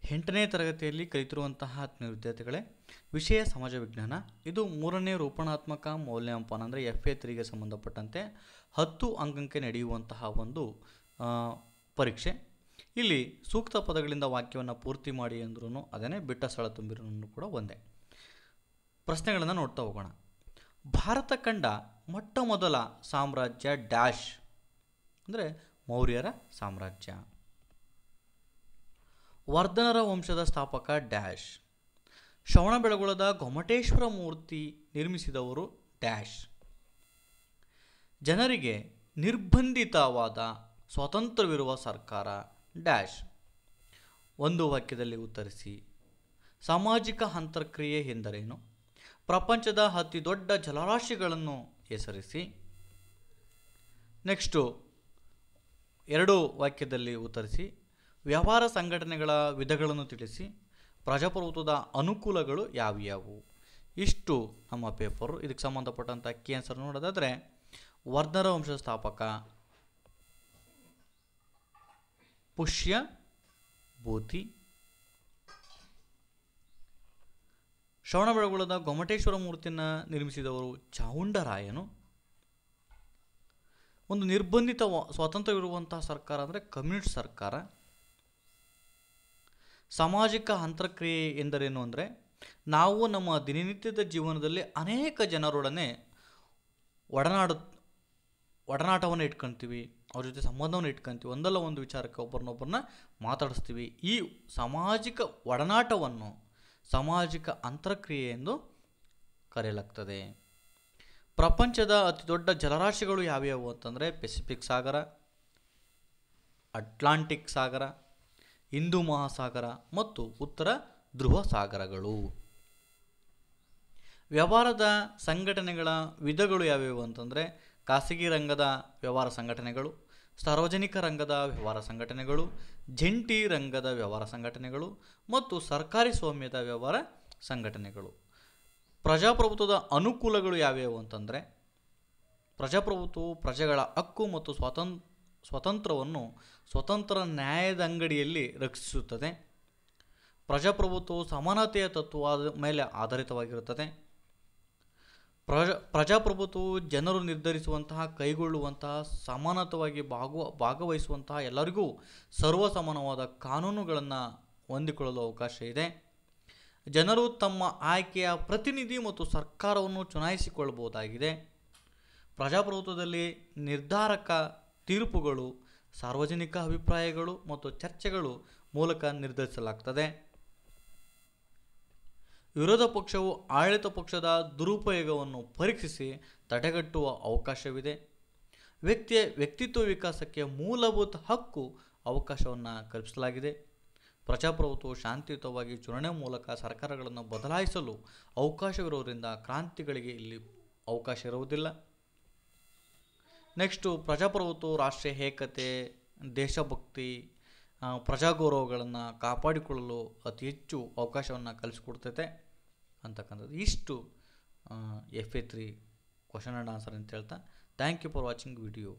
8ನೇ ತರಗತಿಯಲ್ಲಿ ಕಲಿತಿರುವಂತಹ ಆತ್ಮೀಯ ವಿದ್ಯಾರ್ಥಿಗಳೇ, ವಿಷಯ ಸಮಾಜ ವಿಜ್ಞಾನ. ಇದು 3ನೇ ರೂಪಣಾತ್ಮಕ ಮೌಲ್ಯಮಾಪನ ಅಂದರೆ FA3ಗೆ ಸಂಬಂಧಪಟ್ಟಂತೆ 10 ಅಂಕಕ್ಕೆ ನಡೆಯುವಂತಹ ಒಂದು ಪರೀಕ್ಷೆ. ಇಲ್ಲಿ ಸೂಕ್ತ ಪದಗಳಿಂದ ವಾಕ್ಯವನ್ನು ಪೂರ್ತಿ ಮಾಡಿ ಅಂದ್ರೂ ಅದೇನೇ, ಬಿಟ್ಟ ಸ್ಥಳ ತುಂಬಿರೂ ಕೂಡ ಒಂದೇ. ಪ್ರಶ್ನೆಗಳನ್ನು ನೋಡ್ತಾ ಹೋಗೋಣ. ಭಾರತ ಕಂಡ ಮೊಟ್ಟ ಮೊದಲ ಸಾಮ್ರಾಜ್ಯ ಡ್ಯಾಶ್ ಅಂದರೆ ಮೌರ್ಯರ ಸಾಮ್ರಾಜ್ಯ. ವರ್ಧನರ ವಂಶದ ಸ್ಥಾಪಕ ಡ್ಯಾಶ್. ಶ್ರವಣಬೆಳಗೊಳದ ಗೊಮ್ಮಟೇಶ್ವರ ಮೂರ್ತಿ ನಿರ್ಮಿಸಿದವರು ಡ್ಯಾಶ್. ಜನರಿಗೆ ನಿರ್ಬಂಧಿತವಾದ ಸ್ವಾತಂತ್ರ್ಯವಿರುವ ಸರ್ಕಾರ ಡ್ಯಾಶ್. ಒಂದು ವಾಕ್ಯದಲ್ಲಿ ಉತ್ತರಿಸಿ. ಸಾಮಾಜಿಕ ಅಂತರ್ಕ್ರಿಯೆ ಎಂದರೇನು? ಪ್ರಪಂಚದ ಅತಿ ದೊಡ್ಡ ಜಲರಾಶಿಗಳನ್ನು ಹೆಸರಿಸಿ. ನೆಕ್ಸ್ಟು 2 ವಾಕ್ಯದಲ್ಲಿ ಉತ್ತರಿಸಿ. ವ್ಯವಹಾರ ಸಂಘಟನೆಗಳ ವಿಧಗಳನ್ನು ತಿಳಿಸಿ. ಪ್ರಜಾಪ್ರಭುತ್ವದ ಅನುಕೂಲಗಳು ಯಾವ್ಯಾವು? ಇಷ್ಟು ನಮ್ಮ ಪೇಪರು. ಇದಕ್ಕೆ ಸಂಬಂಧಪಟ್ಟಂಥ ಕೀ ಆನ್ಸರ್ ನೋಡೋದಾದರೆ, ವರ್ಧನರ ವಂಶದ ಸ್ಥಾಪಕ ಪುಷ್ಯಭೂತಿ. ಶ್ರವಣಬೆಳಗೊಳದ ಗೊಮ್ಮಟೇಶ್ವರ ಮೂರ್ತಿಯನ್ನು ನಿರ್ಮಿಸಿದವರು ಚಾವುಂಡರಾಯನು. ಒಂದು ನಿರ್ಬಂಧಿತ ಸ್ವಾತಂತ್ರ್ಯವಿರುವಂತಹ ಸರ್ಕಾರ ಅಂದರೆ ಕಮ್ಯುನಿಸ್ಟ್ ಸರ್ಕಾರ. ಸಾಮಾಜಿಕ ಅಂತರ್ಕ್ರಿಯೆ ಎಂದರೇನು ಅಂದರೆ, ನಾವು ನಮ್ಮ ದಿನನಿತ್ಯದ ಜೀವನದಲ್ಲಿ ಅನೇಕ ಜನರೊಡನೆ ಒಡನಾಟವನ್ನು ಇಟ್ಕೊಳ್ತೀವಿ, ಅವ್ರ ಜೊತೆ ಸಂಬಂಧವನ್ನು ಇಟ್ಕೊಳ್ತೀವಿ, ಒಂದಲ್ಲ ಒಂದು ವಿಚಾರಕ್ಕೆ ಒಬ್ಬರನ್ನೊಬ್ಬರನ್ನ ಮಾತಾಡಿಸ್ತೀವಿ. ಈ ಸಾಮಾಜಿಕ ಒಡನಾಟವನ್ನು ಸಾಮಾಜಿಕ ಅಂತರ್ಕ್ರಿಯೆ ಎಂದು ಕರೆಯಲಾಗ್ತದೆ. ಪ್ರಪಂಚದ ಅತಿ ದೊಡ್ಡ ಜಲರಾಶಿಗಳು ಯಾವ್ಯಾವು ಅಂತಂದರೆ, ಪೆಸಿಫಿಕ್ ಸಾಗರ, ಅಟ್ಲಾಂಟಿಕ್ ಸಾಗರ, ಹಿಂದೂ ಮಹಾಸಾಗರ ಮತ್ತು ಉತ್ತರ ಧ್ರುವ ಸಾಗರಗಳು. ವ್ಯವಹಾರದ ಸಂಘಟನೆಗಳ ವಿಧಗಳು ಯಾವ್ಯಾವು ಅಂತಂದರೆ, ಖಾಸಗಿ ರಂಗದ ವ್ಯವಹಾರ ಸಂಘಟನೆಗಳು, ಸಾರ್ವಜನಿಕ ರಂಗದ ವ್ಯವಹಾರ ಸಂಘಟನೆಗಳು, ಜಂಟಿ ರಂಗದ ವ್ಯವಹಾರ ಸಂಘಟನೆಗಳು ಮತ್ತು ಸರ್ಕಾರಿ ಸ್ವಾಮ್ಯದ ವ್ಯವಹಾರ ಸಂಘಟನೆಗಳು. ಪ್ರಜಾಪ್ರಭುತ್ವದ ಅನುಕೂಲಗಳು ಯಾವ್ಯಾವು ಅಂತಂದರೆ, ಪ್ರಜಾಪ್ರಭುತ್ವವು ಪ್ರಜೆಗಳ ಹಕ್ಕು ಮತ್ತು ಸ್ವಾತಂತ್ರ್ಯವನ್ನು ಸ್ವತಂತ್ರ ನ್ಯಾಯದ ಅಂಗಡಿಯಲ್ಲಿ ರಕ್ಷಿಸುತ್ತದೆ. ಪ್ರಜಾಪ್ರಭುತ್ವವು ಸಮಾನತೆಯ ತತ್ವದ ಮೇಲೆ ಆಧಾರಿತವಾಗಿರುತ್ತದೆ. ಪ್ರಜಾಪ್ರಭುತ್ವವು ಜನರು ನಿರ್ಧರಿಸುವಂತಹ, ಕೈಗೊಳ್ಳುವಂತಹ, ಸಮಾನತವಾಗಿ ಭಾಗವಹಿಸುವಂತಹ ಎಲ್ಲರಿಗೂ ಸರ್ವಸಮಾನವಾದ ಕಾನೂನುಗಳನ್ನು ಹೊಂದಿಕೊಳ್ಳಲು ಅವಕಾಶ ಇದೆ. ಜನರು ತಮ್ಮ ಆಯ್ಕೆಯ ಪ್ರತಿನಿಧಿ ಮತ್ತು ಸರ್ಕಾರವನ್ನು ಚುನಾಯಿಸಿಕೊಳ್ಳಬಹುದಾಗಿದೆ. ಪ್ರಜಾಪ್ರಭುತ್ವದಲ್ಲಿ ನಿರ್ಧಾರಕ ತೀರ್ಪುಗಳು ಸಾರ್ವಜನಿಕ ಅಭಿಪ್ರಾಯಗಳು ಮತ್ತು ಚರ್ಚೆಗಳು ಮೂಲಕ ನಿರ್ಧರಿಸಲಾಗ್ತದೆ. ವಿರೋಧ ಪಕ್ಷವು ಆಡಳಿತ ಪಕ್ಷದ ದುರುಪಯೋಗವನ್ನು ಪರೀಕ್ಷಿಸಿ ತಡೆಗಟ್ಟುವ ಅವಕಾಶವಿದೆ. ವ್ಯಕ್ತಿಯ ವ್ಯಕ್ತಿತ್ವ ವಿಕಾಸಕ್ಕೆ ಮೂಲಭೂತ ಹಕ್ಕು ಅವಕಾಶವನ್ನು ಕಲ್ಪಿಸಲಾಗಿದೆ. ಪ್ರಜಾಪ್ರಭುತ್ವವು ಶಾಂತಿಯುತವಾಗಿ ಚುನಾವಣೆ ಮೂಲಕ ಸರ್ಕಾರಗಳನ್ನು ಬದಲಾಯಿಸಲು ಅವಕಾಶವಿರುವುದರಿಂದ ಕ್ರಾಂತಿಗಳಿಗೆ ಇಲ್ಲಿ ಅವಕಾಶ ಇರುವುದಿಲ್ಲ. ನೆಕ್ಸ್ಟು, ಪ್ರಜಾಪ್ರಭುತ್ವವು ರಾಷ್ಟ್ರೀಯ ಏಕತೆ, ದೇಶಭಕ್ತಿ, ಪ್ರಜಾಗೌರವಗಳನ್ನು ಕಾಪಾಡಿಕೊಳ್ಳಲು ಅತಿ ಹೆಚ್ಚು ಅವಕಾಶವನ್ನು ಕಲಿಸಿಕೊಡ್ತೈತೆ ಅಂತಕ್ಕಂಥದ್ದು. ಇಷ್ಟು FA3 ಕ್ವಶನ್ ಆ್ಯಂಡ್ ಆನ್ಸರ್ ಅಂತ ಹೇಳ್ತಾ, thank you for watching video.